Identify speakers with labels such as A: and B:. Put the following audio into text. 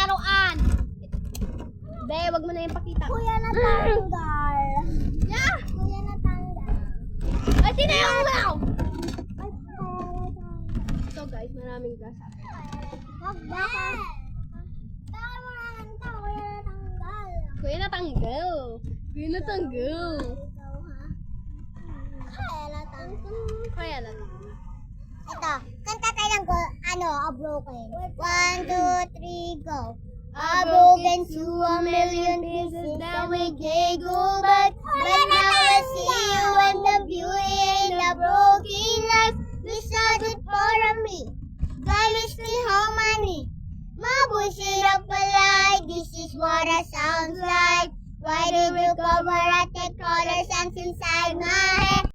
A: laruan. Be, wag mo na yung pakita.
B: Kuya natanggal.
A: Yeah!
B: Kuya natanggal.
A: Ay, sino yung wow?
B: Ay,
A: So guys, maraming gas.
B: wag ba? Bakit mo naman ito? Kuya natanggal.
A: Kuya natanggal. Kuya natanggal.
B: Ikaw ha? Kaya natanggal.
A: Kaya lang.
B: Ito, kanta tayo ng a broken. 1, 2, 3, go. A broken to a million pieces, then we can't go back. But now I see you and the beauty in the broken life. We started for me. God is the harmony. My voice is up alive. This is what it sounds like. Why do we cover at the colors and inside my